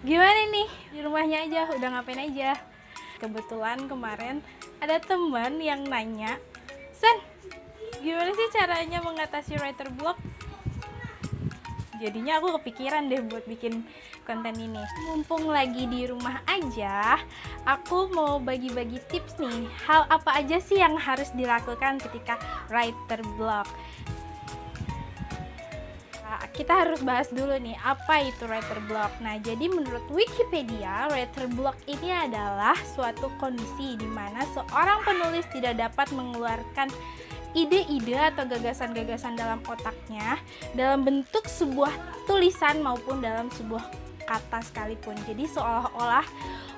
Gimana nih di rumahnya aja, udah ngapain aja? Kebetulan kemarin ada teman yang nanya, San, gimana sih caranya mengatasi writer block? Jadinya aku kepikiran deh buat bikin konten ini. Mumpung lagi di rumah aja, aku mau bagi-bagi tips nih. Hal apa aja sih yang harus dilakukan ketika writer block? Kita harus bahas dulu nih, apa itu writer block. Nah, jadi menurut Wikipedia, writer block ini adalah suatu kondisi di mana seorang penulis tidak dapat mengeluarkan ide-ide atau gagasan-gagasan dalam otaknya dalam bentuk sebuah tulisan maupun dalam sebuah kata sekalipun. Jadi seolah-olah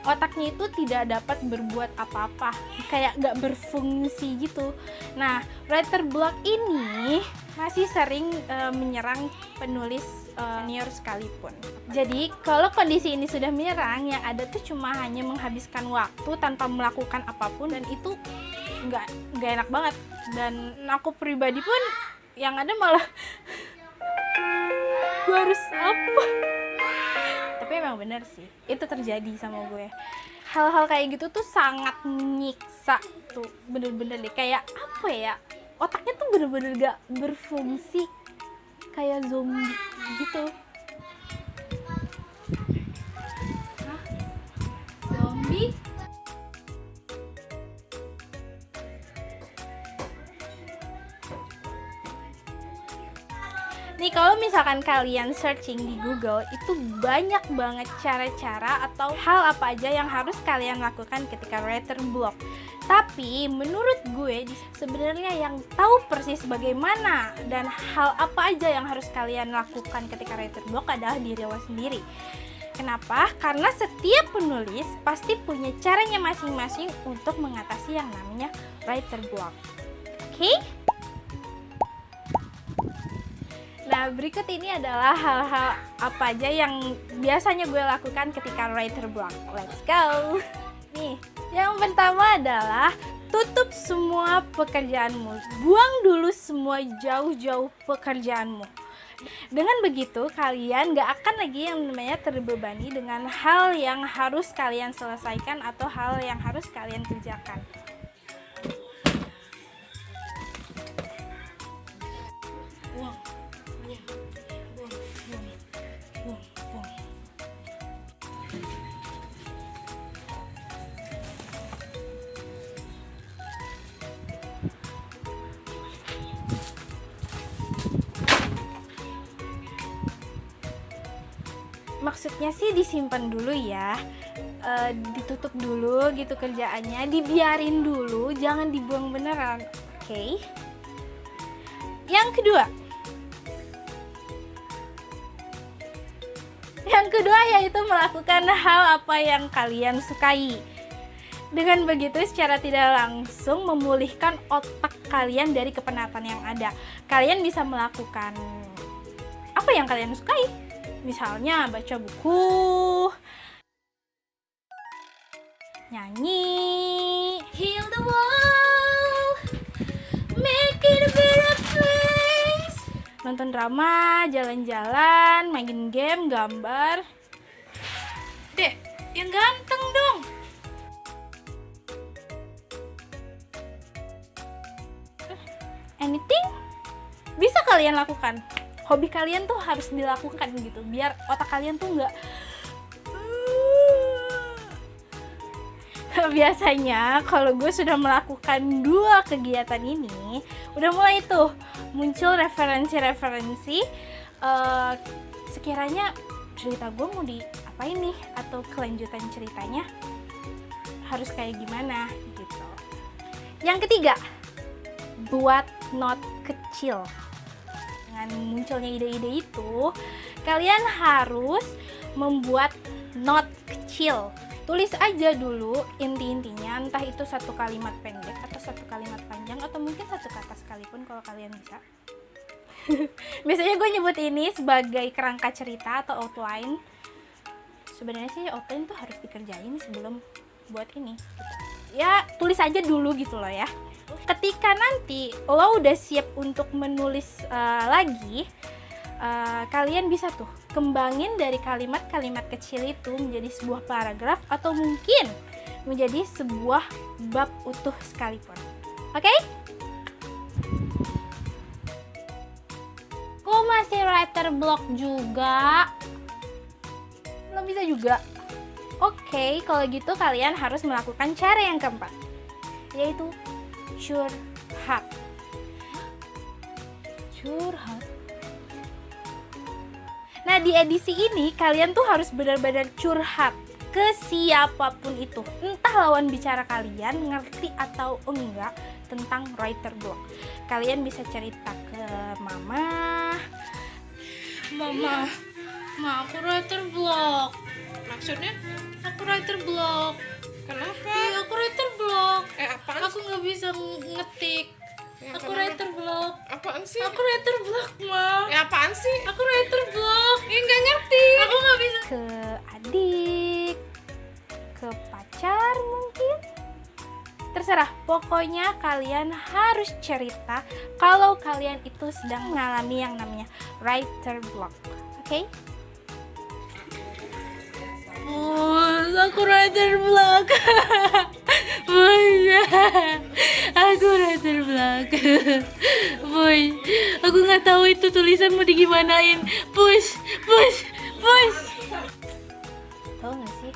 otaknya itu tidak dapat berbuat apa-apa, kayak gak berfungsi gitu. Nah, writer block ini masih sering menyerang penulis senior sekalipun. Jadi kalau kondisi ini sudah menyerang, yang ada tuh cuma hanya menghabiskan waktu tanpa melakukan apapun, dan itu nggak enak banget. Dan aku pribadi pun yang ada malah gue harus apa? Tapi emang bener sih, itu terjadi sama gue. Hal-hal kayak gitu tuh sangat nyiksa tuh, bener-bener deh. Kayak apa ya, otaknya tuh bener-bener gak berfungsi, kayak zombie gitu. Hah? Zombie? Nih, kalau misalkan kalian searching di Google, itu banyak banget cara-cara atau hal apa aja yang harus kalian lakukan ketika writer block. Tapi menurut gue, sebenarnya yang tahu persis bagaimana dan hal apa aja yang harus kalian lakukan ketika writer block adalah diri lo sendiri. Kenapa? Karena setiap penulis pasti punya caranya masing-masing untuk mengatasi yang namanya writer block. Oke? Nah, berikut ini adalah hal-hal apa aja yang biasanya gue lakukan ketika writer block. Let's go! Nih, yang pertama adalah tutup semua pekerjaanmu. Buang dulu semua jauh-jauh pekerjaanmu. Dengan begitu, kalian gak akan lagi yang namanya terbebani dengan hal yang harus kalian selesaikan atau hal yang harus kalian kerjakan. Maksudnya sih disimpan dulu ya, ditutup dulu gitu kerjaannya, dibiarin dulu, jangan dibuang beneran, oke? Yang kedua yaitu melakukan hal apa yang kalian sukai. Dengan begitu secara tidak langsung memulihkan otak kalian dari kepenatan yang ada. Kalian bisa melakukan apa yang kalian sukai. Misalnya baca buku, nyanyi, heal the world, make it a better place, nonton drama, jalan-jalan, main game, gambar. Dek, yang ganteng dong. Anything bisa kalian lakukan. Hobi kalian tuh harus dilakukan gitu, biar otak kalian tuh nggak biasanya kalau gue sudah melakukan 2 kegiatan ini, udah mulai tuh muncul referensi-referensi sekiranya cerita gue mau diapain nih, atau kelanjutan ceritanya harus kayak gimana gitu. Yang ketiga, buat note kecil. Dengan munculnya ide-ide itu, kalian harus membuat note kecil. Tulis aja dulu inti-intinya, entah itu 1 kalimat pendek atau 1 kalimat panjang, atau mungkin 1 kata sekalipun kalau kalian bisa. Biasanya gue nyebut ini sebagai kerangka cerita atau outline. Sebenarnya sih outline tuh harus dikerjain sebelum buat ini gitu. Ya tulis aja dulu gitu loh ya. Ketika nanti lo udah siap untuk menulis lagi, kalian bisa tuh kembangin dari kalimat-kalimat kecil itu menjadi sebuah paragraf atau mungkin menjadi sebuah bab utuh sekalipun. Oke? Kok masih writer block juga? Belum bisa juga. Oke, kalau gitu kalian harus melakukan cara yang keempat, yaitu curhat. Curhat. Nah, di edisi ini kalian tuh harus benar-benar curhat ke siapapun itu. Entah lawan bicara kalian ngerti atau enggak tentang writer block. Kalian bisa cerita ke mama. Mama, aku writer block. Maksudnya? Aku writer block. Kenapa? Iya, aku writer block. Apaan? Aku nggak bisa ngetik. Ya, Aku kenapa? writer block. Apaan sih? Aku writer block, Ma. Apaan sih? Aku writer block. Nggak ngerti. Aku nggak bisa. Ke adik, ke pacar mungkin. Terserah. Pokoknya kalian harus cerita kalau kalian itu sedang mengalami yang namanya writer block. Oke? Aku writer block. Boy, aku writer block. Boy, aku nggak tahu itu tulisan mau digimanain. Push. Tahu nggak sih?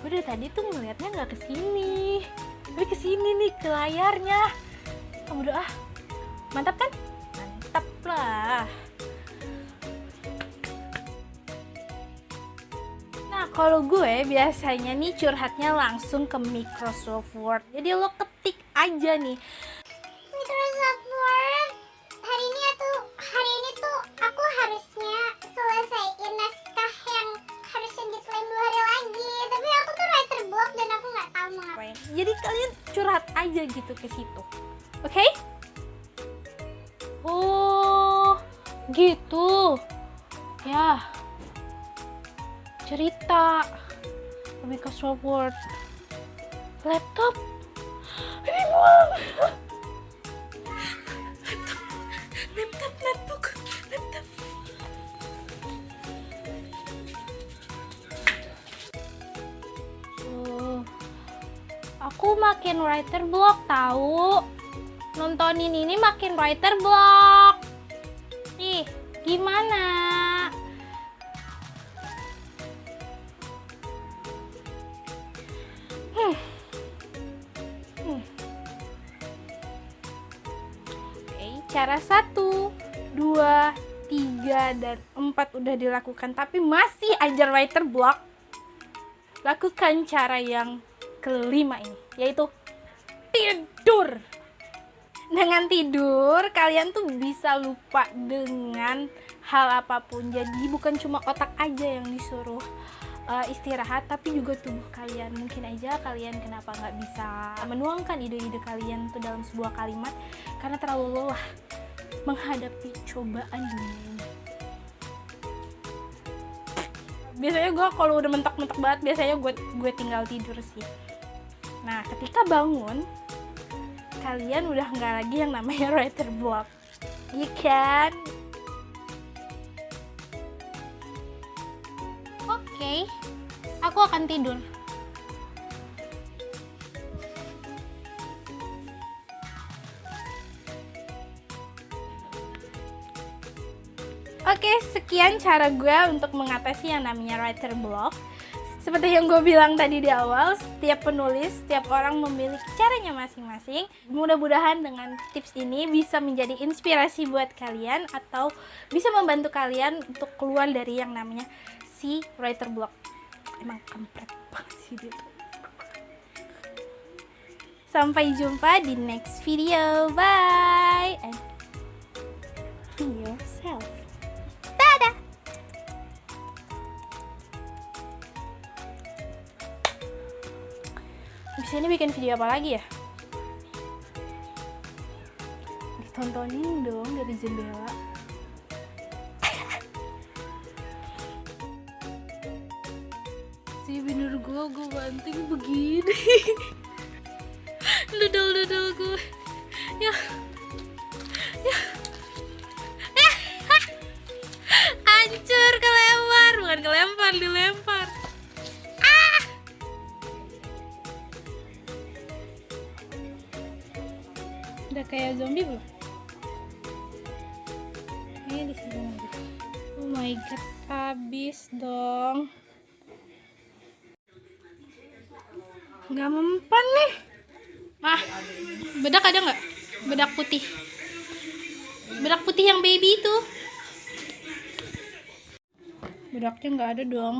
Gue dari tadi tuh ngeliatnya nggak kesini, tapi kesini nih ke layarnya. Kamu doa, mantap kan? Mantap lah. Nah, kalau gue biasanya nih curhatnya langsung ke Microsoft Word. Jadi lo ketik aja nih. Microsoft Word, hari ini tuh aku harusnya selesaiin naskah yang harusnya deadline 2 hari lagi. Tapi aku tuh writer block dan aku nggak tahu mau ngapain. Jadi kalian curhat aja gitu ke situ. Oke? Oh, gitu. Ya. Cerita ke Microsoft Word. Laptop. Ini buang. Laptop. Aku makin writer block tahu. Nontonin ini makin writer block. Nih, gimana? Cara 1, 2, 3, dan 4 udah dilakukan tapi masih aja writer block. Lakukan cara yang kelima ini, yaitu tidur. Dengan tidur, kalian tuh bisa lupa dengan hal apapun. Jadi bukan cuma otak aja yang disuruh istirahat, tapi juga tubuh kalian. Mungkin aja kalian kenapa nggak bisa menuangkan ide-ide kalian tuh dalam sebuah kalimat karena terlalu lelah menghadapi cobaan dunia ini. Biasanya gue kalau udah mentok-mentok banget, biasanya gue tinggal tidur sih. Nah, ketika bangun, kalian udah nggak lagi yang namanya writer block, you can. Oke, aku akan tidur. Oke, sekian cara gue untuk mengatasi yang namanya writer block. Seperti yang gue bilang tadi di awal, setiap penulis, setiap orang memiliki caranya masing-masing. Mudah-mudahan dengan tips ini bisa menjadi inspirasi buat kalian atau bisa membantu kalian untuk keluar dari yang namanya si writer block. Emang kampret banget sih dia tuh. Sampai jumpa di next video. Bye and be yourself. Dadah. Bisa ini bikin video apa lagi ya? Ditontonin dong dari jendela. Si bener gue banting begini. Dudul gue. Ya. Hancur kalau dilempar. Udah kayak zombie belum? Kayaknya di sini lagi. Oh my god, habis dong. Nggak mempan nih. Mah, bedak ada nggak? Bedak putih. Bedak putih yang baby itu. Bedaknya nggak ada dong.